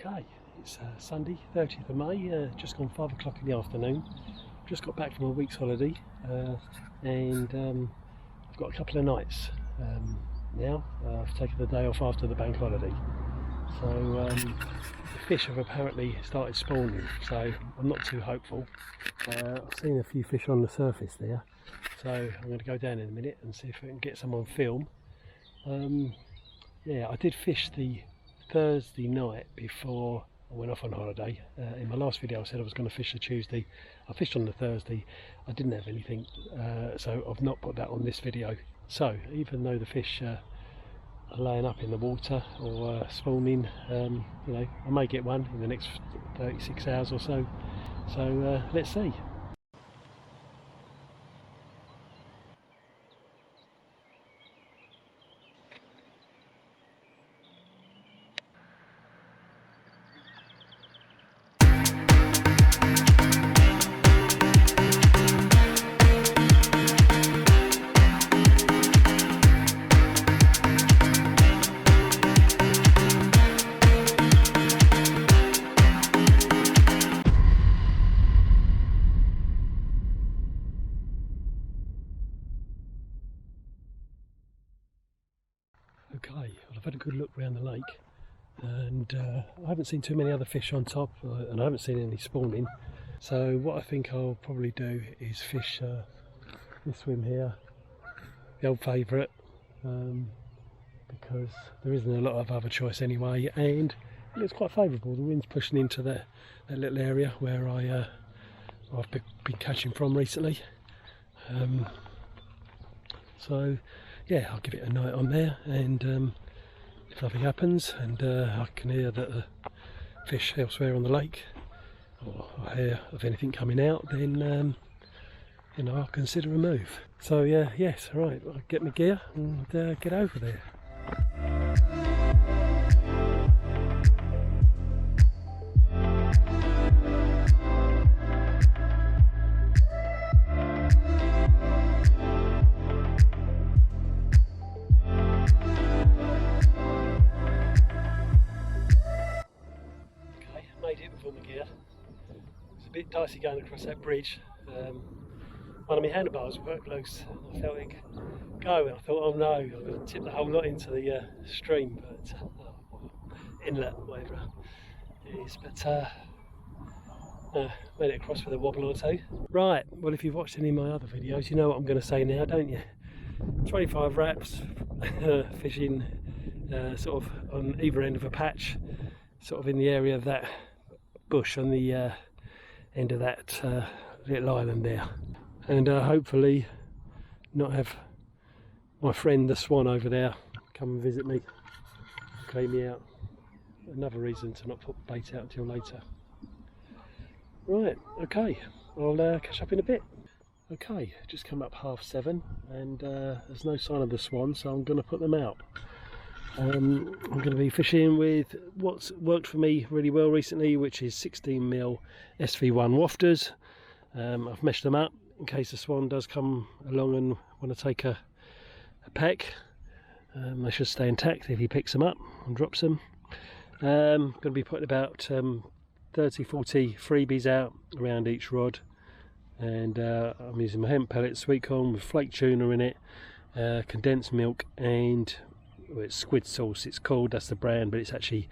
Okay, it's Sunday, 30th of May, just gone 5 o'clock in the afternoon. Just got back from a week's holiday, and I've got a couple of nights now. I've taken the day off after the bank holiday. So the fish have apparently started spawning, so I'm not too hopeful. I've seen a few fish on the surface there, so I'm going to go down in a minute and see if I can get some on film. Yeah, I did fish the Thursday night before I went off on holiday. In my last video I said I was going to fish the Tuesday. I fished on the Thursday. I didn't have anything, so I've not put that on this video. So even though the fish are laying up in the water or spawning, you know, I may get one in the next 36 hours or so. So let's see. Okay, well, I've had a good look around the lake, and I haven't seen too many other fish on top, and I haven't seen any spawning. So what I think I'll probably do is fish this swim here, the old favourite, because there isn't a lot of other choice anyway, and it's quite favourable. The wind's pushing into that little area where I've been catching from recently. So yeah, I'll give it a night on there, and if nothing happens and I can hear that the fish elsewhere on the lake, or I hear of anything coming out, then you know, I'll consider a move. So yeah, yes, right, I'll get my gear and get over there. It's a bit dicey going across that bridge. One of my handlebars worked loose. I felt it go, and I thought, oh no, I'm going to tip the whole lot into the stream, but inlet, whatever it is. But made it across with a wobble or two. Right, well, if you've watched any of my other videos, you know what I'm going to say now, don't you? 25 wraps, fishing sort of on either end of a patch, sort of in the area of that bush on the end of that little island there, and hopefully not have my friend the swan over there come and visit me, clean me out. Another reason to not put bait out until later. Right, okay, I'll catch up in a bit. Okay, just come up 7:30, and there's no sign of the swan, so I'm going to put them out. I'm going to be fishing with what's worked for me really well recently, which is 16mm SV1 wafters. I've meshed them up in case the swan does come along and want to take a peck. They should stay intact if he picks them up and drops them. I'm going to be putting about 30-40 freebies out around each rod, and I'm using my hemp pellet sweet corn with flake tuna in it, condensed milk, and it's squid sauce it's called, that's the brand, but it's actually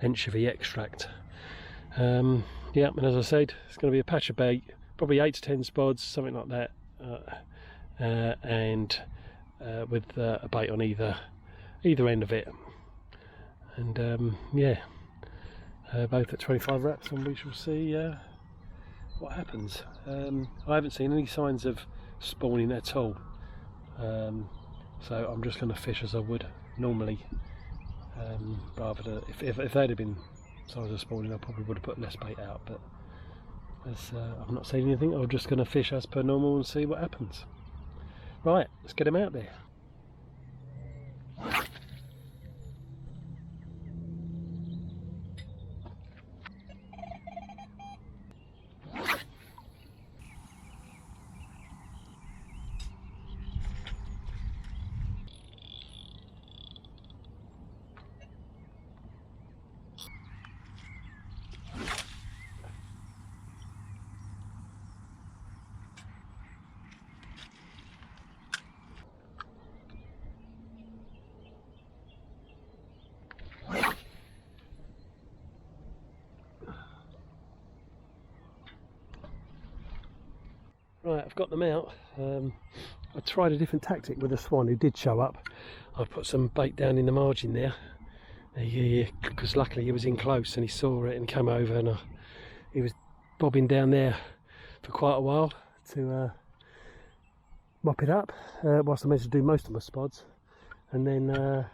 anchovy extract. Yeah, and as I said, it's going to be a patch of bait, probably 8 to 10 spods, something like that, and with a bait on either end of it, and yeah, both at 25 wraps, and we shall see what happens. I haven't seen any signs of spawning at all, so I'm just going to fish as I would normally, rather than if they'd have been signs of spawning, I probably would have put less bait out, but as I've not seen anything, I'm just going to fish as per normal and see what happens. Right, let's get him out there. Right, I've got them out. I tried a different tactic with a swan who did show up. I put some bait down in the margin there, because luckily he was in close and he saw it and came over, and he was bobbing down there for quite a while to mop it up whilst I managed to do most of my spots. And then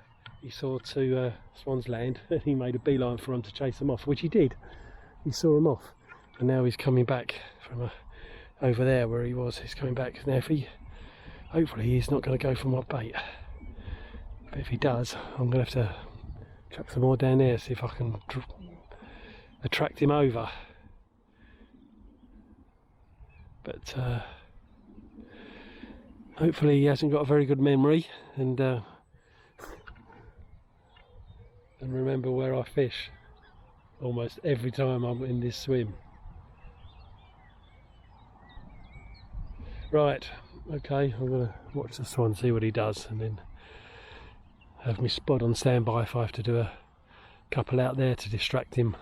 he saw two swans land and he made a beeline for them to chase them off, which he did. He saw them off, and now he's coming back from over there where he was. He's coming back now. Hopefully he's not going to go for my bait, but if he does, I'm going to have to chuck some more down there, see if I can attract him over. But hopefully he hasn't got a very good memory and remember where I fish almost every time I'm in this swim. Right, okay, I'm going to watch the swan, see what he does, and then have my spot on standby if I have to do a couple out there to distract him.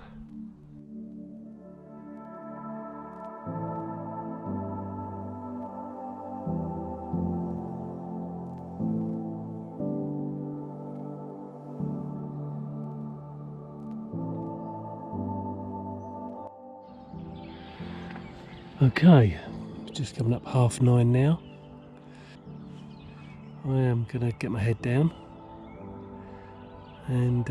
Okay, it's just coming up 9:30 now. I am going to get my head down and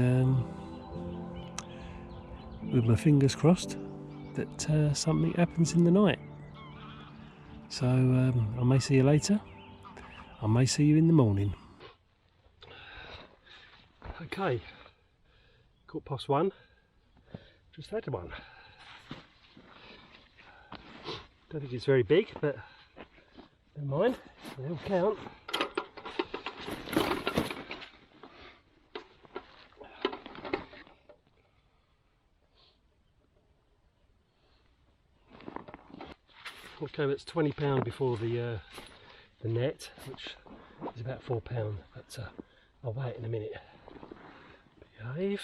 with my fingers crossed that something happens in the night. So I may see you later, I may see you in the morning. Okay, 1:15, just had one. Don't think it's very big, but never mind, they'll count. Okay, that's £20 before the net, which is about £4, but I'll weigh it in a minute. Behave.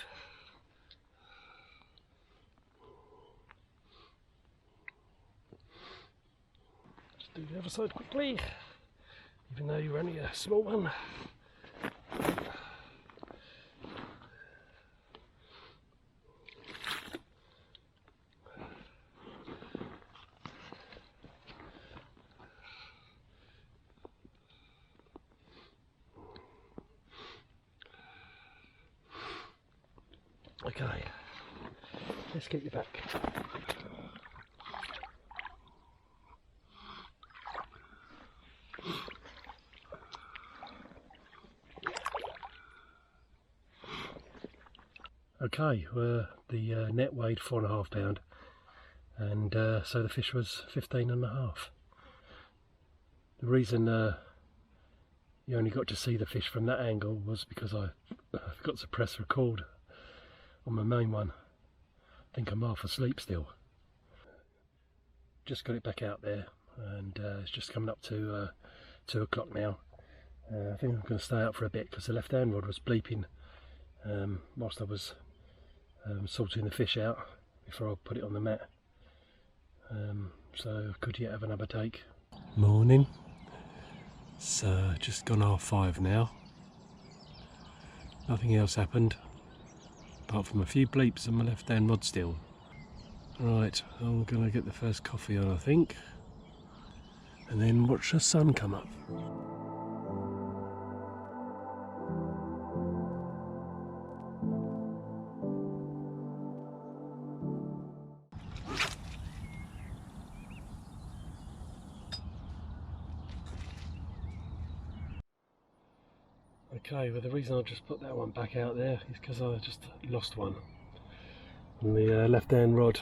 Just do the other side quickly, even though you're only a small one. Okay, let's get you back. Okay, the net weighed £4.5, and so the fish was 15.5. The reason you only got to see the fish from that angle was because I forgot to press record on my main one. I think I'm half asleep still. Just got it back out there, and it's just coming up to 2 o'clock now. I think I'm going to stay out for a bit because the left hand rod was bleeping whilst I was sorting the fish out before I put it on the mat. So could yet have another take. Morning. It's just gone 5:30 now. Nothing else happened apart from a few bleeps on my left hand rod still. Right, I'm gonna get the first coffee on, I think, and then watch the sun come up. Okay, well the reason I just put that one back out there is because I just lost one on the left hand rod.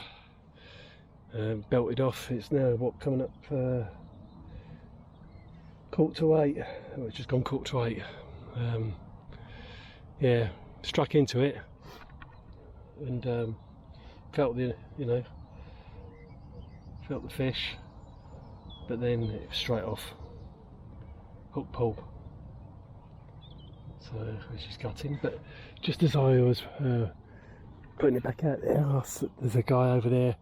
Belted off. It's now coming up 7:45. Oh, it's just gone 7:45. Yeah, struck into it and felt the felt the fish, but then it was straight off. Hook pull. So it's just gutting, but just as I was putting it back out there, there's a guy over there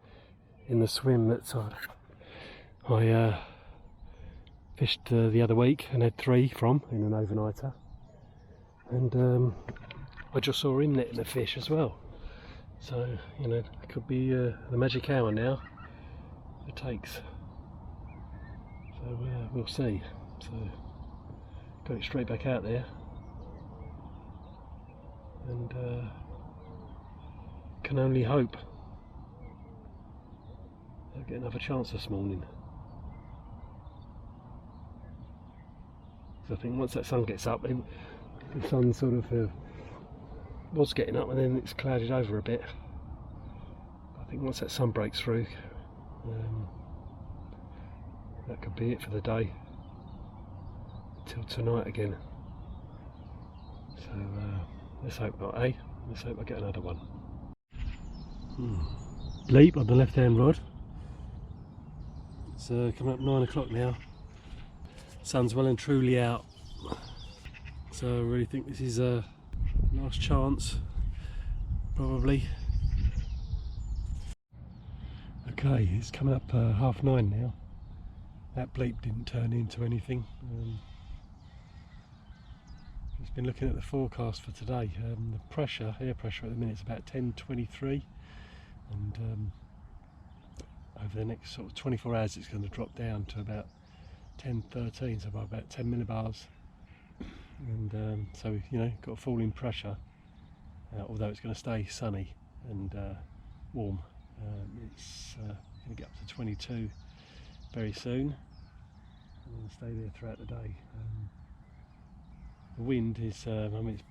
in the swim that I fished the other week and had 3 from in an overnighter, and I just saw him netting a fish as well. So you know, it could be the magic hour now it takes. So we'll see. So got it straight back out there, and can only hope I'll get another chance this morning. So I think once that sun gets up, the sun sort of was getting up and then it's clouded over a bit. I think once that sun breaks through, that could be it for the day till tonight again. So let's hope not, eh? Let's hope I get another one. Bleep on the left hand rod. It's coming up 9 o'clock now. Sun's well and truly out, so I really think this is a last chance, probably. Okay, it's coming up 9:30 now. That bleep didn't turn into anything. Just been looking at the forecast for today. The air pressure at the minute is about 1023, and over the next sort of 24 hours it's going to drop down to about 1013, so by about 10 millibars. And so, you know, got a fall in pressure, although it's going to stay sunny and warm. It's going to get up to 22 very soon and stay there throughout the day. The wind is, I mean, it's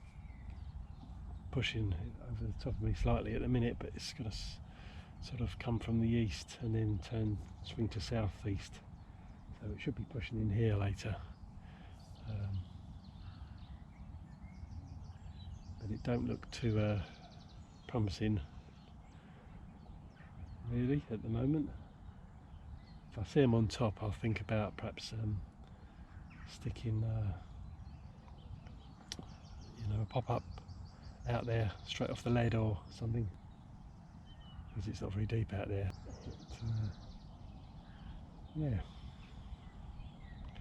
pushing over the top of me slightly at the minute, but it's going to sort of come from the east and then swing to southeast. So it should be pushing in here later. But it don't look too promising really at the moment. If I see them on top, I'll think about perhaps sticking you know, a pop-up out there straight off the lead or something, because it's not very deep out there. But, yeah,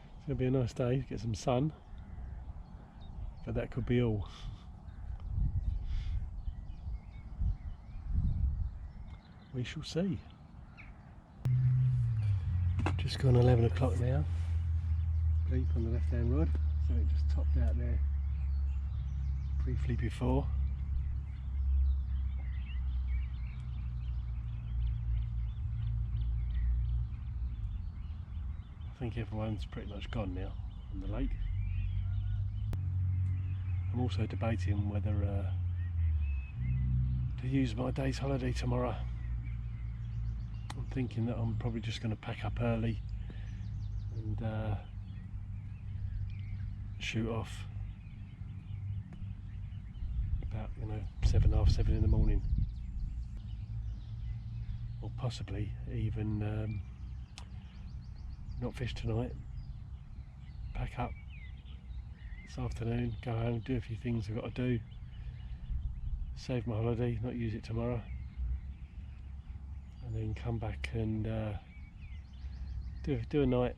it's going to be a nice day, get some sun, but that could be all. We shall see. Just gone 11 o'clock now. Bleep on the left hand rod, so it just topped out there briefly before. I think everyone's pretty much gone now on the lake. I'm also debating whether to use my day's holiday tomorrow. I'm thinking that I'm probably just going to pack up early and shoot off about, you know, 7:30 in the morning, or possibly even not fish tonight, pack up this afternoon, go home, do a few things I've got to do, save my holiday, not use it tomorrow, and then come back and do a night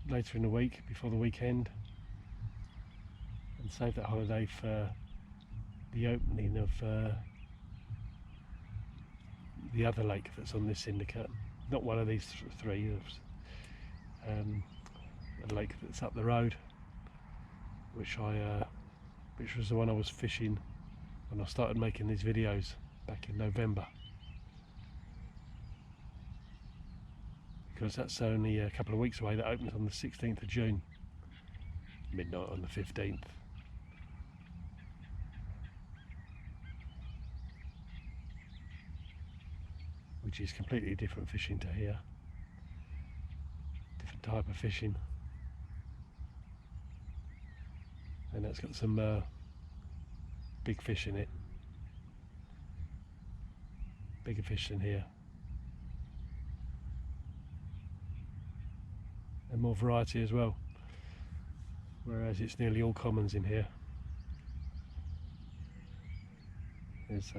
later in the week before the weekend, and save that holiday for the opening of the other lake that's on this syndicate. Not one of these 3, a lake that's up the road, which was the one I was fishing when I started making these videos back in November, because that's only a couple of weeks away. That opens on the 16th of June, midnight on the 15th. Which is completely different fishing to here, different type of fishing, and that's got some big fish in it, bigger fish than here, and more variety as well, whereas it's nearly all commons in here. There's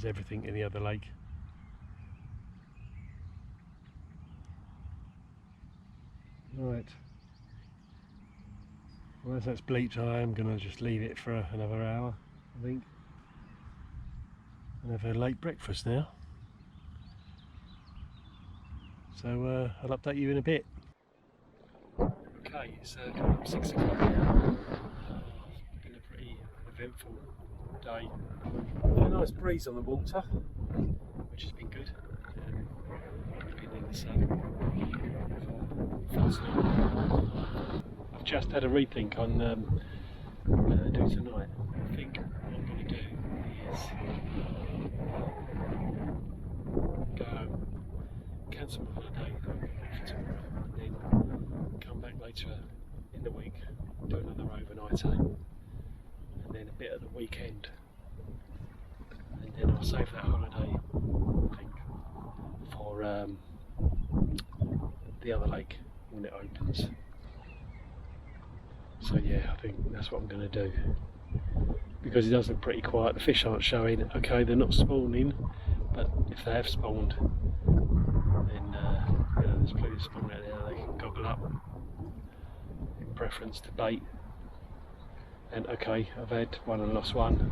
everything in the other lake. Right. Well, as that's bleached, I am going to just leave it for another hour, I think. And have a late breakfast now. So I'll update you in a bit. Okay, it's coming up 6 o'clock now. It's been a pretty eventful day. A nice breeze on the water, which has been good. Been in the sun for I've just had a rethink on what I'm going to do tonight. I think what I'm going to do is go home, cancel my holiday for tomorrow, and then come back later in the week, do another overnight stay, and then a bit at the weekend, and then I'll save that holiday, I think, for the other lake when it opens. So yeah, I think that's what I'm going to do, because it does look pretty quiet. The fish aren't showing. Okay, they're not spawning, but if they have spawned, then you know, there's plenty of spawn out there they can gobble up in preference to bait. And okay, I've had one and lost one.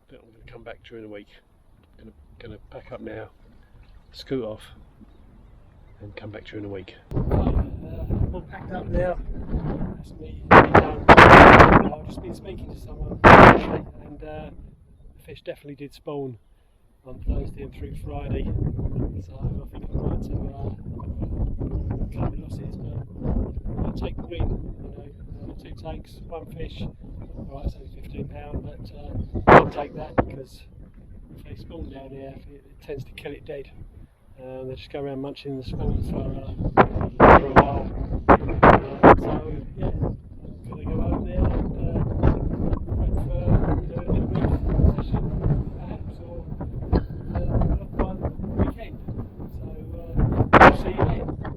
But I'm going to come back during the week. I'm going to pack up now, scoot off, and come back during the week. I'm all packed up now. That's me. I've just been speaking to someone, and the fish definitely did spawn on Thursday and through Friday. So I think I'm right to cut the losses, but I'll take the win. You know, 2 takes, 1 fish. Alright, it's only £15, but I'll take that, because if they spawn down here, it tends to kill it dead. They just go around munching the spawn for a while. So